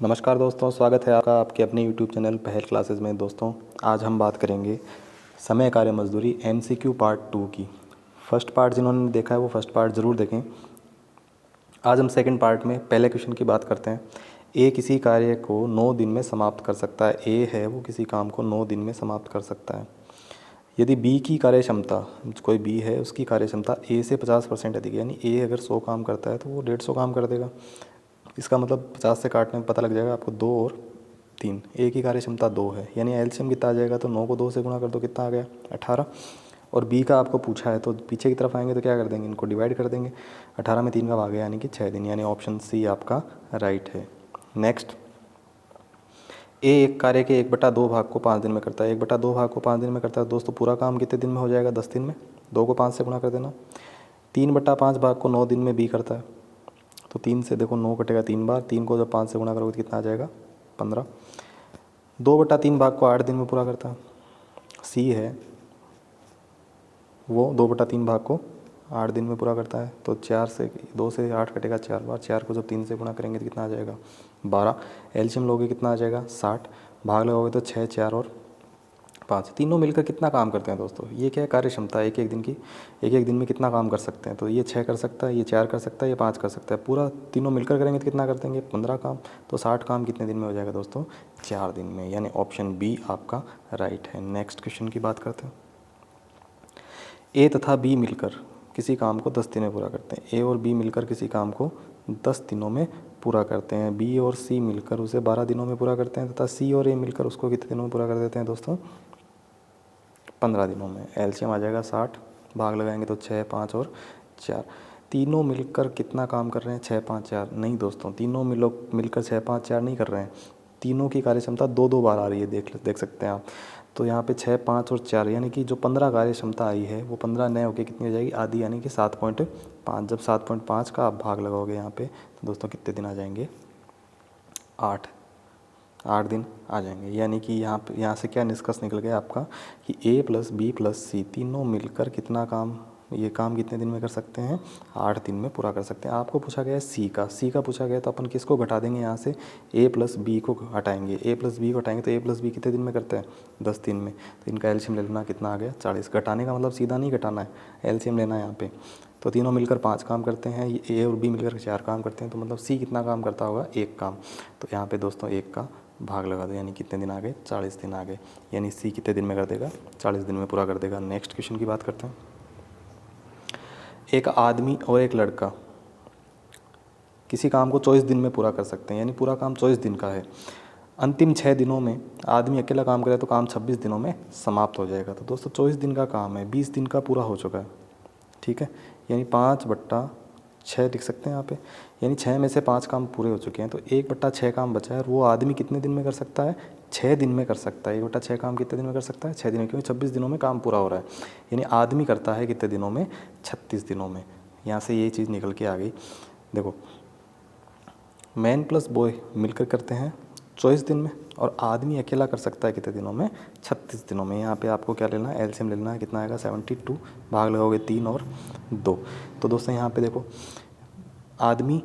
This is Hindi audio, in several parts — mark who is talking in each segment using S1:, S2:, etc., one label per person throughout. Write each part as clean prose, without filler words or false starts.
S1: नमस्कार दोस्तों, स्वागत है आपका आपके अपने YouTube चैनल पहल क्लासेस में। दोस्तों, आज हम बात करेंगे समय कार्य मजदूरी MCQ पार्ट 2 की। फर्स्ट पार्ट जिन्होंने देखा है वो फर्स्ट पार्ट ज़रूर देखें। आज हम सेकंड पार्ट में पहले क्वेश्चन की बात करते हैं। ए किसी कार्य को 9 दिन में समाप्त कर सकता है। ए है वो किसी काम को 9 दिन में समाप्त कर सकता है। यदि बी की कार्य क्षमता, कोई बी है उसकी कार्य क्षमता ए से 50% अधिक, यानी ए अगर 100 काम करता है तो वो 150 काम कर देगा। इसका मतलब 50 से काटने में पता लग जाएगा आपको 2 और 3। ए की कार्य क्षमता 2 है, यानी एलसीएम कितना आ जाएगा, तो 9 को 2 से गुणा कर दो, कितना आ गया 18। और बी का आपको पूछा है तो पीछे की तरफ आएंगे तो क्या कर देंगे, इनको डिवाइड कर देंगे। 18 में 3 का भाग है यानी कि 6 दिन, यानी ऑप्शन सी आपका राइट है। नेक्स्ट, ए एक कार्य के 1/2 भाग को 5 दिन में करता है। 1/2 भाग को 5 दिन में करता है दोस्तों, पूरा काम कितने दिन में हो जाएगा, 10 दिन में। 2 को 5 से गुणा कर देना। 3/5 भाग को 9 दिन में बी करता है, तो 3 से देखो 9 कटेगा 3 बार। 3 को जब 5 से गुणा करोगे तो कितना आ जाएगा 15। 2/3 भाग को 8 दिन में पूरा करता है। सी है वो 2/3 भाग को 8 दिन में पूरा करता है। तो 2 से 8 कटेगा 4 बार। 4 को जब 3 से गुणा करेंगे तो कितना आ जाएगा 12। एलसीएम लोगे कितना आ जाएगा 60। भाग लगाओगे तो 6, 4 और 5, तीनों मिलकर कितना काम करते हैं दोस्तों। ये क्या है, कार्य क्षमता एक एक दिन की, एक एक दिन में कितना काम कर सकते हैं। तो ये 6 कर सकता है, ये 4 कर सकता है, ये 5 कर सकता है। पूरा तीनों मिलकर करेंगे तो कितना कर देंगे 15 काम। तो 60 काम कितने दिन में हो जाएगा दोस्तों, 4 दिन में, यानी ऑप्शन बी आपका राइट है। नेक्स्ट क्वेश्चन की बात करते हैं। ए तथा बी मिलकर किसी काम को 10 दिन में पूरा करते हैं। ए और बी मिलकर किसी काम को 10 दिनों में पूरा करते हैं। बी और सी मिलकर उसे 12 दिनों में पूरा करते हैं, तथा सी और ए मिलकर उसको कितने दिनों में पूरा कर देते हैं दोस्तों, 15 दिनों में। एलसीएम आ जाएगा 60। भाग लगाएंगे तो 6, 5 और 4। तीनों मिलकर कितना काम कर रहे हैं, 6, 5, 4 नहीं दोस्तों, तीनों मिलकर 6, 5, 4 नहीं कर रहे हैं। तीनों की कार्य क्षमता 2-2 बार आ रही है, देख सकते हैं आप। तो यहाँ पे 6, 5 और 4, यानी कि जो 15 कार्य क्षमता आई है वो 15 नए होकर कितनी हो जाएगी, आधी, यानी कि 7.5। जब 7.5 का आप भाग लगाओगे यहाँ पे तो दोस्तों कितने दिन आ जाएंगे, 8 दिन आ जाएंगे। यानी कि यहाँ से क्या निष्कर्ष निकल गया आपका कि ए प्लस बी प्लस सी तीनों मिलकर कितना काम, ये काम कितने दिन में कर सकते हैं, 8 दिन में पूरा कर सकते हैं। आपको पूछा गया है सी का पूछा गया, तो अपन किसको घटा देंगे यहाँ से, ए प्लस बी को हटाएंगे। ए प्लस बी को हटाएंगे तो ए प्लस बी कितने दिन में करते हैं, 10 दिन में। तो इनका एलसीएम ले लेना, कितना आ गया 40। घटाने का मतलब सीधा नहीं घटाना है, एलसीएम लेना है यहाँ पे। तो तीनों मिलकर 5 काम करते हैं, ए और बी मिलकर 4 काम करते हैं। तो मतलब सी कितना काम करता होगा, 1 काम। तो यहाँ पे दोस्तों 1 का भाग लगा दो, यानी कितने दिन आ गए, 40 दिन आ गए। यानी सी कितने दिन में कर देगा, 40 दिन में पूरा कर देगा। नेक्स्ट क्वेश्चन की बात करते हैं। एक आदमी और एक लड़का किसी काम को 24 दिन में पूरा कर सकते हैं, यानी पूरा काम 24 दिन का है। अंतिम 6 दिनों में आदमी अकेला काम करे तो काम 26 दिनों में समाप्त हो जाएगा। तो दोस्तों 24 दिन का काम है, 20 दिन का पूरा हो चुका है, ठीक है। यानी 5/6 लिख सकते हैं यहाँ पे, यानी 6 में से 5 काम पूरे हो चुके हैं। तो 1/6 काम बचा है, और वो आदमी कितने दिन में कर सकता है, 6 दिन में कर सकता है। 1/6 काम कितने दिन में कर सकता है, 6 दिन में, क्योंकि 26 दिनों में काम पूरा हो रहा है। यानी आदमी करता है कितने दिनों में, 36 दिनों में। यहाँ से ये चीज़ निकल के आ गई। देखो, मैन प्लस बॉय मिलकर करते हैं 24 दिन में, और आदमी अकेला कर सकता है कितने दिनों में, 36 दिनों में। यहाँ पे आपको क्या लेना है, एलसीएम लेना है, कितना आएगा 72। भाग लगाओगे 3 और 2। तो दोस्तों यहाँ पे देखो, आदमी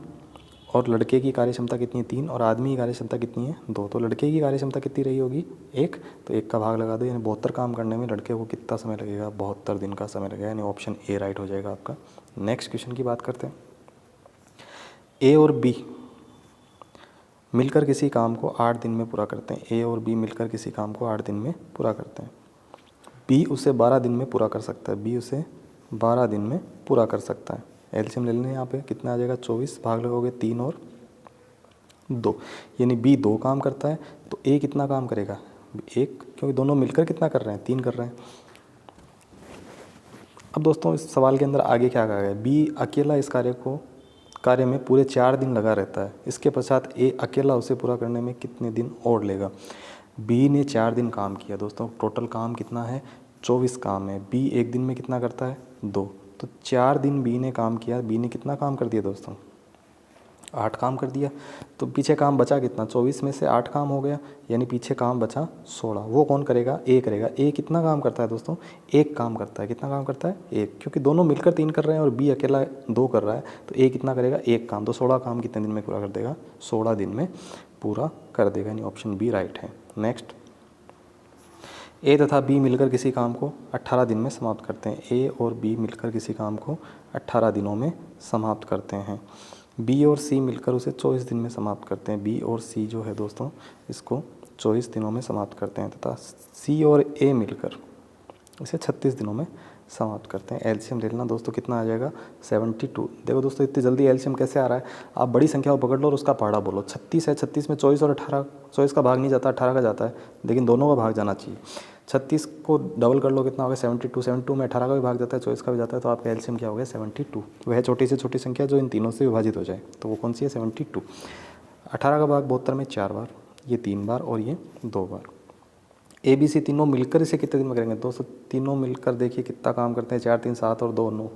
S1: और लड़के की कार्य क्षमता कितनी है, 3, और आदमी की कार्य क्षमता कितनी है, 2। तो लड़के की कार्य क्षमता कितनी रही होगी, 1। तो 1 का भाग लगा दो, यानी 72 काम करने में लड़के को कितना समय लगेगा, 72 दिन का समय लगेगा, यानी ऑप्शन ए राइट हो जाएगा आपका। नेक्स्ट क्वेश्चन की बात करते हैं। ए और बी मिलकर किसी काम को 8 दिन में पूरा करते हैं। ए और बी मिलकर किसी काम को 8 दिन में पूरा करते हैं। बी उसे 12 दिन में पूरा कर सकता है, बी उसे 12 दिन में पूरा कर सकता है। एलसीएम ले लें यहाँ पे, कितना आ जाएगा 24। भाग लगोगे 3 और 2, यानी बी 2 काम करता है, तो ए कितना काम करेगा, 1, क्योंकि दोनों मिलकर कितना कर रहे हैं, 3 कर रहे हैं। अब दोस्तों इस सवाल के अंदर आगे क्या कहा गया है, बी अकेला इस कार्य में पूरे 4 दिन लगा रहता है। इसके पश्चात ए अकेला उसे पूरा करने में कितने दिन और लेगा। बी ने 4 दिन काम किया दोस्तों, टोटल काम कितना है, 24 काम है। बी एक दिन में कितना करता है, 2। तो 4 दिन बी ने काम किया, बी ने कितना काम कर दिया दोस्तों, 8 काम कर दिया। तो पीछे काम बचा कितना, 24 में से 8 काम हो गया, यानी पीछे काम बचा 16। वो कौन करेगा, ए करेगा। ए कितना काम करता है दोस्तों, 1 काम करता है। कितना काम करता है, 1, क्योंकि दोनों मिलकर 3 कर रहे हैं और बी अकेला 2 कर रहा है। तो ए कितना करेगा, 1 काम। तो 16 काम कितने दिन में पूरा कर देगा, 16 दिन में पूरा कर देगा, यानी ऑप्शन बी राइट है। नेक्स्ट, ए तथा बी मिलकर किसी काम को 18 दिन में समाप्त करते हैं। ए और बी मिलकर किसी काम को 18 दिनों में समाप्त करते हैं। बी और सी मिलकर उसे 24 दिन में समाप्त करते हैं। बी और सी जो है दोस्तों इसको 24 दिनों में समाप्त करते हैं, तथा सी और ए मिलकर इसे 36 दिनों में समाप्त करते हैं। एलसीएम ले लेना दोस्तों, कितना आ जाएगा 72। देखो दोस्तों इतनी जल्दी एलसीएम कैसे आ रहा है, आप बड़ी संख्या को पकड़ लो और उसका पहाड़ा बोलो। 36 है, 36 में 24 और 18, 24 का भाग नहीं जाता, 18 का जाता है, लेकिन दोनों का भाग जाना चाहिए। 36 को डबल कर लो, कितना हो गया 72। 72 में 18 का भी भाग जाता है, 24 का भी जाता है, तो आपका एलसीएम क्या हो गया 72। वह छोटी से छोटी संख्या जो इन तीनों से विभाजित हो जाए, तो वो कौन सी है 72। 18 का भाग 72 में 4 बार, ये 3 बार और ये 2 बार। ए बी सी तीनों मिलकर इसे कितने दिन में करेंगे दोस्तों, तीनों मिलकर देखिए कितना काम करते हैं, 4 3 7 और 2 9,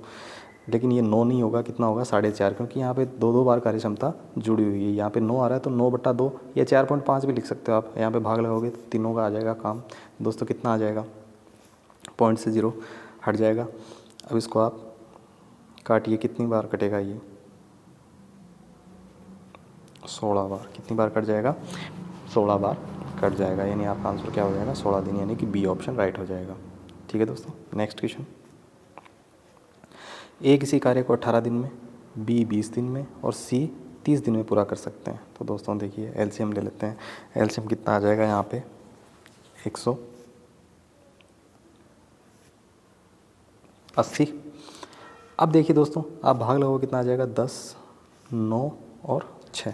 S1: लेकिन ये 9 नहीं होगा, कितना होगा 4.5, क्योंकि यहाँ पे 2 बार कार्यक्षमता जुड़ी हुई है। यहाँ पे 9 आ रहा है तो 9/2 या 4.5 भी लिख सकते हो आप, यहाँ पे भाग लगाओगे तो तीनों का आ जाएगा काम दोस्तों, कितना आ जाएगा, पॉइंट से 0 हट जाएगा। अब इसको आप काटिए, कितनी बार कटेगा ये 16 बार, कितनी बार कट जाएगा 16 बार कट जाएगा, यानी आपका आंसर क्या हो जाएगा 16 दिन, यानी कि बी ऑप्शन राइट हो जाएगा। ठीक है दोस्तों, नेक्स्ट क्वेश्चन। ए किसी कार्य को 18 दिन में, बी 20 दिन में और सी 30 दिन में पूरा कर सकते हैं। तो दोस्तों देखिए एलसीएम ले लेते हैं। एलसीएम कितना आ जाएगा यहाँ पे 180। अब देखिए दोस्तों आप भाग लगाओ, कितना आ जाएगा 10, 9 और 6।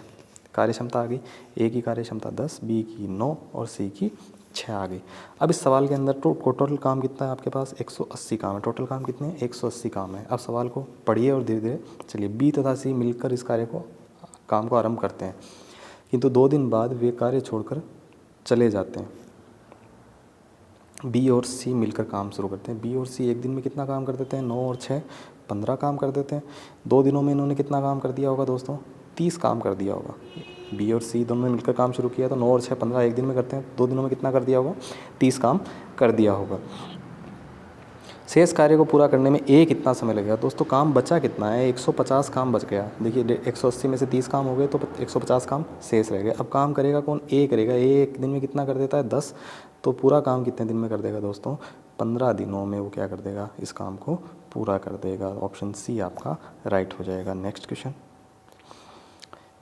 S1: कार्यक्षमता आ गई, ए की कार्यक्षमता 10, बी की 9 और सी की 6 आ गई। अब इस सवाल के अंदर टोटल काम कितना है आपके पास 180 काम है। टोटल काम कितने हैं 180 काम है। अब सवाल को पढ़िए और धीरे धीरे चलिए। बी तथा सी मिलकर इस काम को आरंभ करते हैं, किंतु 2 दिन बाद वे कार्य छोड़कर चले जाते हैं। बी और सी मिलकर काम शुरू करते हैं। बी और सी एक दिन में कितना काम कर देते हैं, 9 और 6 15 काम कर देते हैं। 2 दिनों में इन्होंने कितना काम कर दिया होगा दोस्तों, 30 काम कर दिया होगा। बी और सी दोनों ने मिलकर काम शुरू किया तो 9 और 6 15 एक दिन में करते हैं, 2 दिनों में कितना कर दिया होगा 30 काम कर दिया होगा। शेष कार्य को पूरा करने में ए कितना समय लगेगा दोस्तों, काम बचा कितना है 150 काम बच गया। देखिए 180 में से 30 काम हो गए तो 150 काम शेष रह गए। अब काम करेगा कौन, ए करेगा। ए एक दिन में कितना कर देता है 10, तो पूरा काम कितने दिन में कर देगा दोस्तों 15 दिनों में वो क्या कर देगा, इस काम को पूरा कर देगा। ऑप्शन सी आपका राइट हो जाएगा। Next question.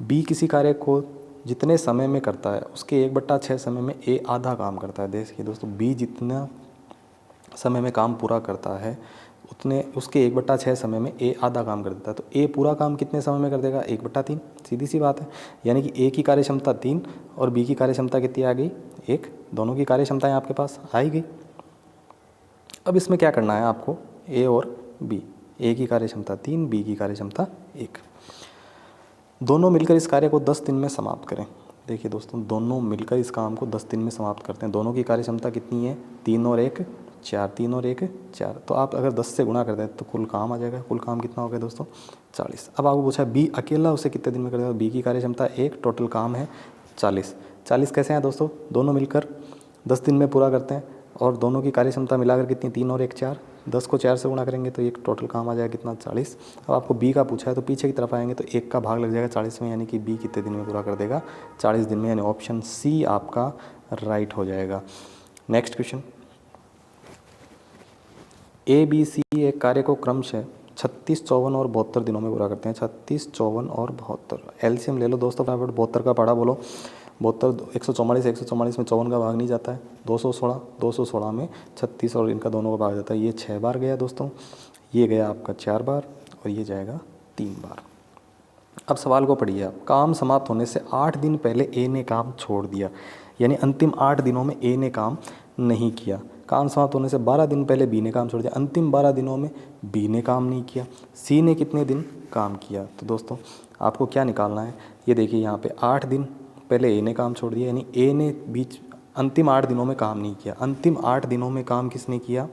S1: बी किसी कार्य को जितने समय में करता है उसके 1/6 समय में ए आधा काम करता है। देखिए दोस्तों बी जितना समय में काम पूरा करता है उतने उसके 1/6 समय में ए आधा काम कर देता है। तो ए पूरा काम कितने समय में कर देगा 1/3, सीधी सी बात है। यानी कि ए की कार्यक्षमता 3 और बी की कार्यक्षमता कितनी आ गई 1, दोनों की कार्यक्षमताएं आपके पास आ ही गई। अब इसमें क्या करना है आपको, ए और बी, ए की कार्यक्षमता 3, बी की कार्यक्षमता 1, दोनों मिलकर इस कार्य को 10 दिन में समाप्त करें। देखिए दोस्तों दोनों मिलकर इस काम को 10 दिन में समाप्त करते हैं। दोनों की कार्यक्षमता कितनी है 3 और 1 4, 3 और 1 4, तो आप अगर 10 से गुणा कर दें तो कुल काम आ जाएगा। कुल काम कितना हो गया दोस्तों 40। अब आपको पूछा बी अकेला उसे कितने दिन में कर देगा, बी की कार्यक्षमता 1, टोटल काम है 40। 40 कैसे हैं दोस्तों, दोनों मिलकर 10 दिन में पूरा करते हैं और दोनों की कार्यक्षमता मिलाकर कितनी 3 और 1 4, 10 को 4 से गुणा करेंगे तो एक टोटल काम आ जाएगा कितना 40। अब आपको बी का पूछा है तो पीछे की तरफ आएंगे तो 1 का भाग लग जाएगा 40 में, यानी कि बी कितने दिन में पूरा कर देगा 40 दिन में, यानी ऑप्शन सी आपका राइट हो जाएगा। Next question. A B C एक कार्य को क्रमशः 36, 54 और 72 दिनों में पूरा करते हैं। 36, 54 और 72, एलसीएम ले लो दोस्तों फटाफट। 72 का पढ़ा बोलो, 72 144, 144 में 54 का भाग नहीं जाता है, 216, 216 में 36 और इनका दोनों का भाग जाता है। ये 6 बार गया दोस्तों, ये गया आपका 4 बार और ये जाएगा 3 बार। अब सवाल को पढ़िए आप। काम समाप्त होने से 8 दिन पहले ए ने काम छोड़ दिया, यानी अंतिम 8 दिनों में ए ने काम नहीं किया। काम समाप्त होने से 12 दिन पहले बी ने काम छोड़ दिया, अंतिम 12 दिनों में बी ने काम नहीं किया। सी ने कितने दिन काम किया, तो दोस्तों आपको क्या निकालना है, ये देखिए यहाँ पे 8 दिन पहले ए ने काम छोड़ दिया, यानी ए ने बीच अंतिम 8 दिनों में काम नहीं किया। अंतिम 8 दिनों में काम किसने किया,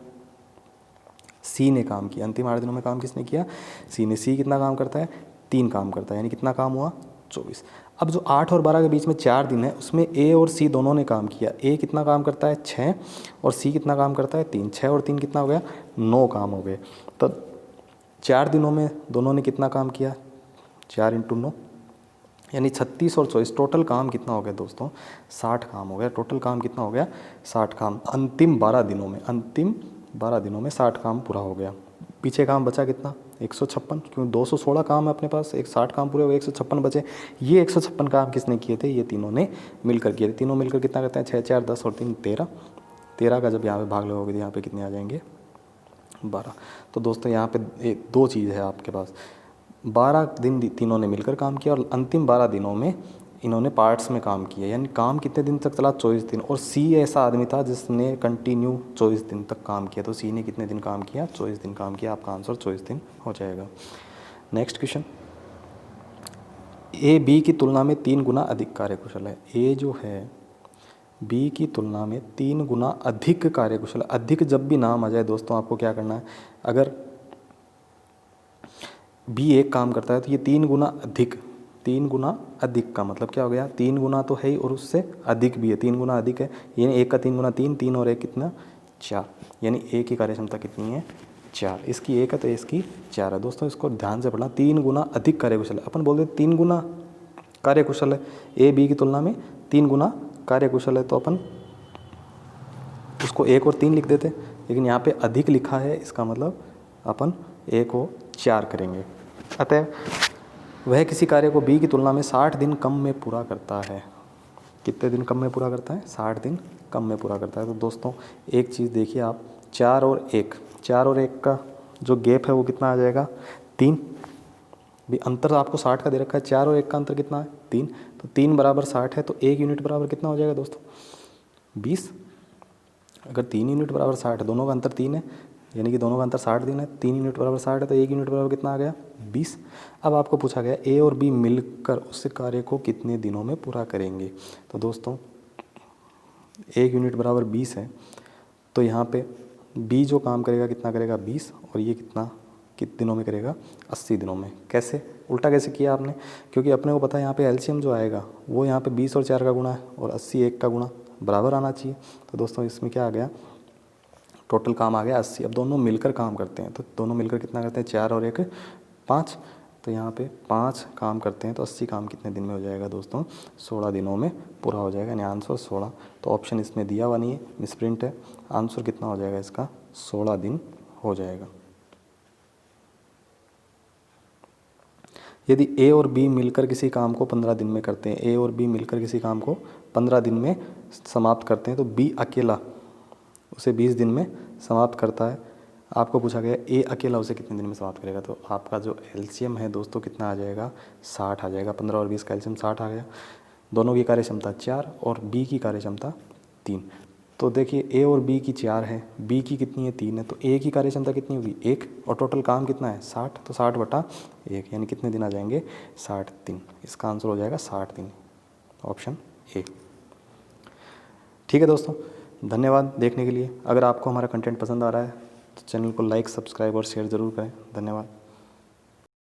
S1: सी ने काम किया। अंतिम 8 दिनों में काम किसने किया, सी ने। सी कितना काम करता है 3 काम करता है, यानी कितना काम हुआ 24। अब जो 8 और 12 के बीच में 4 दिन है उसमें ए और सी दोनों ने काम किया। ए कितना काम करता है 6 और सी कितना काम करता है 3, 6 और 3 कितना हो गया 9 काम हो गए। तो 4 दिनों में दोनों ने कितना काम किया 4 × 9, यानी 36 और 24 टोटल काम कितना हो गया दोस्तों, 60 काम हो गया। टोटल काम कितना हो गया, 60 काम अंतिम 12 दिनों में, अंतिम 12 दिनों में 60 काम पूरा हो गया। पीछे काम बचा कितना, 156, क्यों 216 काम है अपने पास, एक 60 काम पूरे हो गए, 156 बचे। ये 156 काम किसने किए थे, ये तीनों ने मिलकर किए थे। तीनों मिलकर कितना करते हैं, 6 4 10 और 3 13। 13 का जब यहाँ पे भाग लगोगे तो यहाँ पे कितने आ जाएंगे, 12। तो दोस्तों यहाँ पे दो चीज़ है आपके पास, 12 दिन तीनों ने मिलकर काम किया और अंतिम 12 दिनों में इन्होंने पार्ट्स में काम किया। यानी काम कितने दिन तक चला, 24 दिन। और सी ऐसा आदमी था जिसने कंटिन्यू 24 दिन तक काम किया, तो सी ने कितने दिन काम किया, 24 दिन काम किया। आपका आंसर 24 दिन हो जाएगा। नेक्स्ट क्वेश्चन, ए बी की तुलना में 3 गुना अधिक कार्यकुशल है। ए जो है बी की तुलना में 3 गुना अधिक कार्यकुशल। अधिक जब भी नाम आ जाए दोस्तों आपको क्या करना है, अगर बी एक काम करता है तो ये 3 गुना अधिक, 3 गुना अधिक का मतलब क्या हो गया, 3 गुना तो है ही और उससे अधिक भी है, 3 गुना अधिक है। यानी एक का 3 गुना 3, 3 और 1 कितना, 4। यानी ए की कार्यक्षमता कितनी है, 4। इसकी 1 है तो इसकी 4 है। दोस्तों इसको ध्यान से पढ़ना, 3 गुना अधिक कार्यकुशल है। अपन बोलते 3 गुना कार्यकुशल है, ए बी की तुलना में 3 गुना कार्यकुशल है, तो अपन उसको 1 और 3 लिख देते। लेकिन यहाँ पे अधिक लिखा है, इसका मतलब अपन 1 को 4 करेंगे। अतः वह किसी कार्य को बी की तुलना में 60 दिन कम में पूरा करता है। कितने दिन कम में पूरा करता है, 60 दिन कम में पूरा करता है। तो दोस्तों एक चीज़ देखिए आप, 4 और 1, 4 और 1 का जो गैप है वो कितना आ जाएगा, 3। भी अंतर आपको 60 का दे रखा है, 4 और 1 का अंतर कितना है, 3। तो 3 बराबर 60 है, तो 1 यूनिट बराबर कितना हो जाएगा दोस्तों, 20। अगर 3 यूनिट बराबर 60 है, दोनों का अंतर 3 है, यानी कि दोनों का अंतर 60 दिन है। 3 यूनिट बराबर 60 है तो 1 यूनिट बराबर कितना आ गया, 20। अब आपको पूछा गया ए और बी मिलकर उस कार्य को कितने दिनों में पूरा करेंगे। तो दोस्तों 1 यूनिट बराबर 20 है, तो यहाँ पे बी जो काम करेगा कितना करेगा, 20, और ये कितने दिनों में करेगा, 80 दिनों में। कैसे, उल्टा कैसे किया आपने, क्योंकि अपने को पता है यहाँ पे एलसीएम जो आएगा वो यहाँ पे 20 और 4 का गुणा है और 80 1 का गुणा, बराबर आना चाहिए। तो दोस्तों इसमें क्या आ गया, टोटल काम आ गया 80। अब दोनों मिलकर काम करते हैं, तो दोनों मिलकर कितना करते हैं, 4 और 1 5। तो यहाँ पे 5 काम करते हैं, तो 80 काम कितने दिन में हो जाएगा दोस्तों, 16 दिनों में पूरा हो जाएगा। यानी आंसर 16। तो ऑप्शन इसमें दिया हुआ नहीं है, मिसप्रिंट है। आंसर कितना हो जाएगा इसका, 16 दिन हो जाएगा। यदि ए और बी मिलकर किसी काम को 15 दिन में करते हैं, ए और बी मिलकर किसी काम को 15 दिन में समाप्त करते हैं, तो बी अकेला उसे 20 दिन में समाप्त करता है। आपको पूछा गया ए अकेला उसे कितने दिन में समाप्त करेगा, तो आपका जो एलसीएम है दोस्तों कितना आ जाएगा, 60 आ जाएगा। 15 और 20 का एलसीएम 60 आ गया। दोनों की कार्यक्षमता 4 और बी की कार्यक्षमता 3। तो देखिए ए और बी की 4 है, बी की कितनी है, 3 है, तो ए की कार्यक्षमता कितनी होगी, 1, और टोटल काम कितना है, 60। तो 60/1, यानी कितने दिन आ जाएंगे, 60 दिन। इसका आंसर हो जाएगा 60 दिन, ऑप्शन ए। ठीक है दोस्तों, धन्यवाद देखने के लिए। अगर आपको हमारा कंटेंट पसंद आ रहा है तो चैनल को लाइक, सब्सक्राइब और शेयर ज़रूर करें। धन्यवाद।